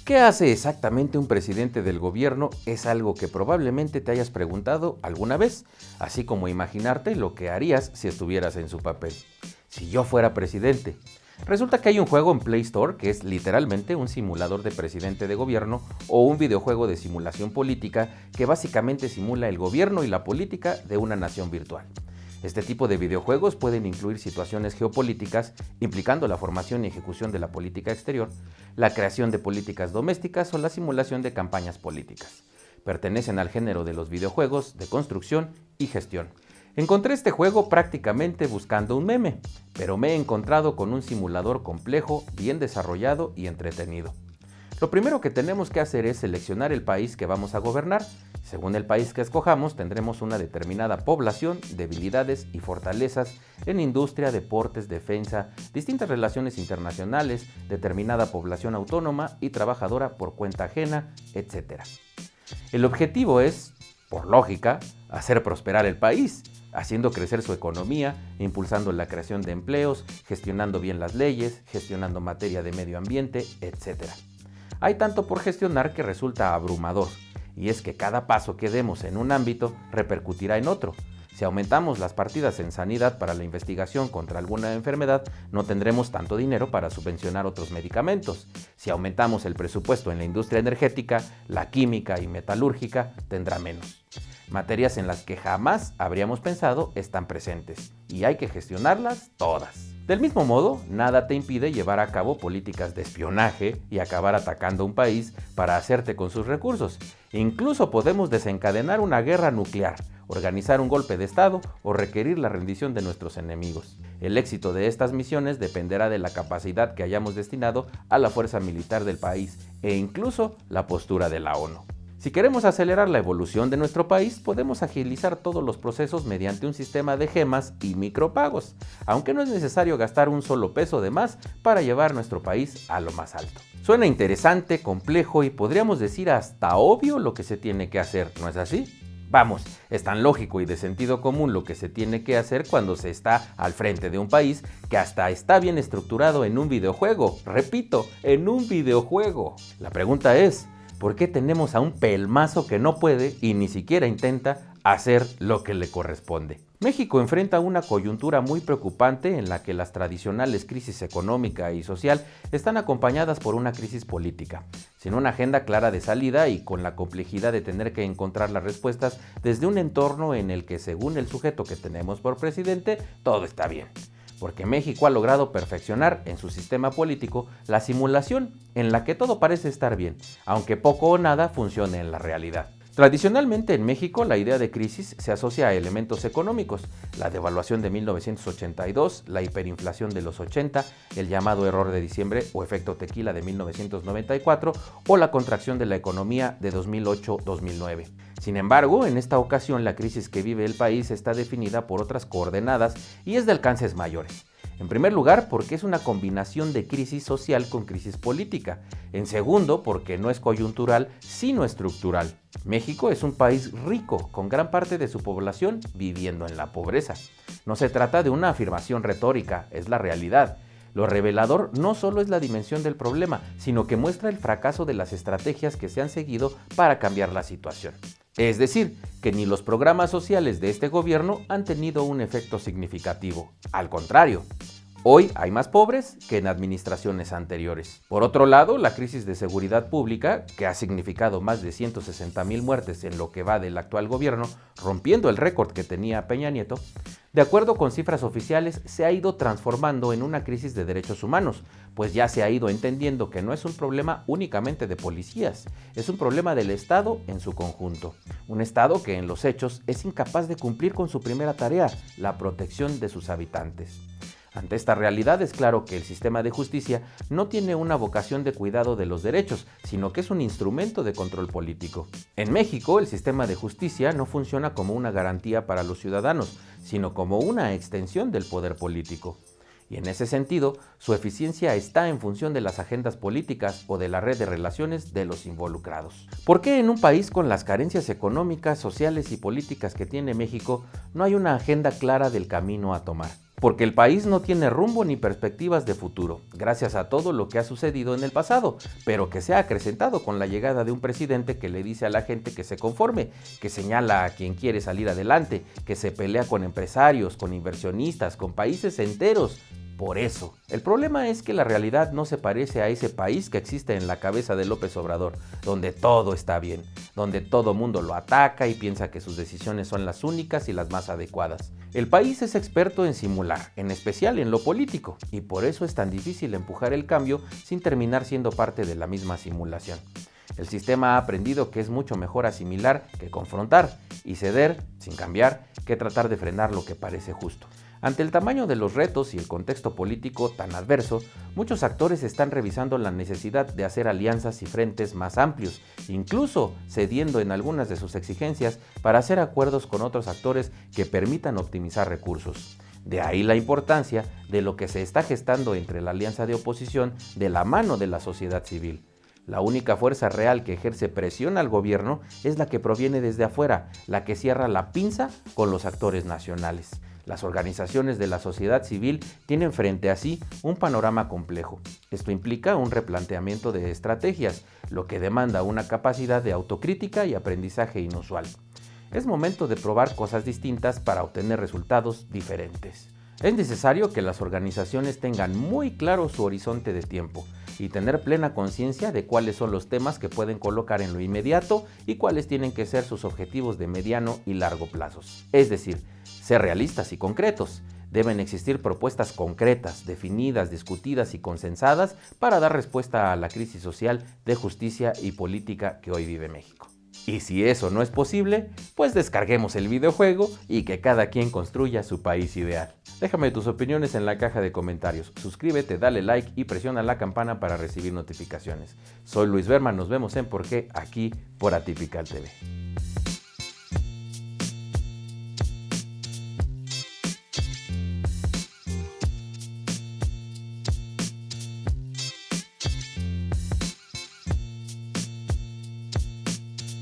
¿Qué hace exactamente un presidente del gobierno? Es algo que probablemente te hayas preguntado alguna vez, así como imaginarte lo que harías si estuvieras en su papel. Si yo fuera presidente. Resulta que hay un juego en Play Store que es literalmente un simulador de presidente de gobierno o un videojuego de simulación política que básicamente simula el gobierno y la política de una nación virtual. Este tipo de videojuegos pueden incluir situaciones geopolíticas implicando la formación y ejecución de la política exterior, la creación de políticas domésticas o la simulación de campañas políticas. Pertenecen al género de los videojuegos de construcción y gestión. Encontré este juego prácticamente buscando un meme, pero me he encontrado con un simulador complejo, bien desarrollado y entretenido. Lo primero que tenemos que hacer es seleccionar el país que vamos a gobernar. Según el país que escojamos, tendremos una determinada población, debilidades y fortalezas en industria, deportes, defensa, distintas relaciones internacionales, determinada población autónoma y trabajadora por cuenta ajena, etc. El objetivo es, por lógica, hacer prosperar el país, haciendo crecer su economía, impulsando la creación de empleos, gestionando bien las leyes, gestionando materia de medio ambiente, etc. Hay tanto por gestionar que resulta abrumador, y es que cada paso que demos en un ámbito repercutirá en otro. Si aumentamos las partidas en sanidad para la investigación contra alguna enfermedad, no tendremos tanto dinero para subvencionar otros medicamentos. Si aumentamos el presupuesto en la industria energética, la química y metalúrgica tendrá menos. Materias en las que jamás habríamos pensado están presentes, y hay que gestionarlas todas. Del mismo modo, nada te impide llevar a cabo políticas de espionaje y acabar atacando un país para hacerte con sus recursos. Incluso podemos desencadenar una guerra nuclear, organizar un golpe de Estado o requerir la rendición de nuestros enemigos. El éxito de estas misiones dependerá de la capacidad que hayamos destinado a la fuerza militar del país e incluso la postura de la ONU. Si queremos acelerar la evolución de nuestro país, podemos agilizar todos los procesos mediante un sistema de gemas y micropagos, aunque no es necesario gastar un solo peso de más para llevar nuestro país a lo más alto. Suena interesante, complejo y podríamos decir hasta obvio lo que se tiene que hacer, ¿no es así? Vamos, es tan lógico y de sentido común lo que se tiene que hacer cuando se está al frente de un país que hasta está bien estructurado en un videojuego. Repito, en un videojuego. La pregunta es, ¿por qué tenemos a un pelmazo que no puede y ni siquiera intenta hacer lo que le corresponde? México enfrenta una coyuntura muy preocupante en la que las tradicionales crisis económica y social están acompañadas por una crisis política, sin una agenda clara de salida y con la complejidad de tener que encontrar las respuestas desde un entorno en el que, según el sujeto que tenemos por presidente, todo está bien. Porque México ha logrado perfeccionar en su sistema político la simulación en la que todo parece estar bien, aunque poco o nada funcione en la realidad. Tradicionalmente en México la idea de crisis se asocia a elementos económicos, la devaluación de 1982, la hiperinflación de los 80, el llamado error de diciembre o efecto tequila de 1994 o la contracción de la economía de 2008-2009. Sin embargo, en esta ocasión la crisis que vive el país está definida por otras coordenadas y es de alcances mayores. En primer lugar, porque es una combinación de crisis social con crisis política. En segundo, porque no es coyuntural, sino estructural. México es un país rico, con gran parte de su población viviendo en la pobreza. No se trata de una afirmación retórica, es la realidad. Lo revelador no solo es la dimensión del problema, sino que muestra el fracaso de las estrategias que se han seguido para cambiar la situación. Es decir, que ni los programas sociales de este gobierno han tenido un efecto significativo. Al contrario, hoy hay más pobres que en administraciones anteriores. Por otro lado, la crisis de seguridad pública, que ha significado más de 160,000 muertes en lo que va del actual gobierno, rompiendo el récord que tenía Peña Nieto, de acuerdo con cifras oficiales, se ha ido transformando en una crisis de derechos humanos, pues ya se ha ido entendiendo que no es un problema únicamente de policías, es un problema del Estado en su conjunto. Un Estado que en los hechos es incapaz de cumplir con su primera tarea, la protección de sus habitantes. Ante esta realidad es claro que el sistema de justicia no tiene una vocación de cuidado de los derechos, sino que es un instrumento de control político. En México, el sistema de justicia no funciona como una garantía para los ciudadanos, sino como una extensión del poder político. Y en ese sentido, su eficiencia está en función de las agendas políticas o de la red de relaciones de los involucrados. ¿Por qué en un país con las carencias económicas, sociales y políticas que tiene México no hay una agenda clara del camino a tomar? porque el país no tiene rumbo ni perspectivas de futuro, gracias a todo lo que ha sucedido en el pasado, pero que se ha acrecentado con la llegada de un presidente que le dice a la gente que se conforme, que señala a quien quiere salir adelante, que se pelea con empresarios, con inversionistas, con países enteros. Por eso, el problema es que la realidad no se parece a ese país que existe en la cabeza de López Obrador, donde todo está bien, donde todo mundo lo ataca y piensa que sus decisiones son las únicas y las más adecuadas. El país es experto en simular, en especial en lo político, y por eso es tan difícil empujar el cambio sin terminar siendo parte de la misma simulación. El sistema ha aprendido que es mucho mejor asimilar que confrontar y ceder, sin cambiar, que tratar de frenar lo que parece justo. Ante el tamaño de los retos y el contexto político tan adverso, muchos actores están revisando la necesidad de hacer alianzas y frentes más amplios, incluso cediendo en algunas de sus exigencias para hacer acuerdos con otros actores que permitan optimizar recursos. De ahí la importancia de lo que se está gestando entre la alianza de oposición de la mano de la sociedad civil. La única fuerza real que ejerce presión al gobierno es la que proviene desde afuera, la que cierra la pinza con los actores nacionales. Las organizaciones de la sociedad civil tienen frente a sí un panorama complejo. Esto implica un replanteamiento de estrategias, lo que demanda una capacidad de autocrítica y aprendizaje inusual. Es momento de probar cosas distintas para obtener resultados diferentes. Es necesario que las organizaciones tengan muy claro su horizonte de tiempo y tener plena conciencia de cuáles son los temas que pueden colocar en lo inmediato y cuáles tienen que ser sus objetivos de mediano y largo plazos. Es decir, ser realistas y concretos. Deben existir propuestas concretas, definidas, discutidas y consensadas para dar respuesta a la crisis social, de justicia y política que hoy vive México. Y si eso no es posible, pues descarguemos el videojuego y que cada quien construya su país ideal. Déjame tus opiniones en la caja de comentarios, suscríbete, dale like y presiona la campana para recibir notificaciones. Soy Luis Berman, nos vemos en Por qué aquí por Atypical TV.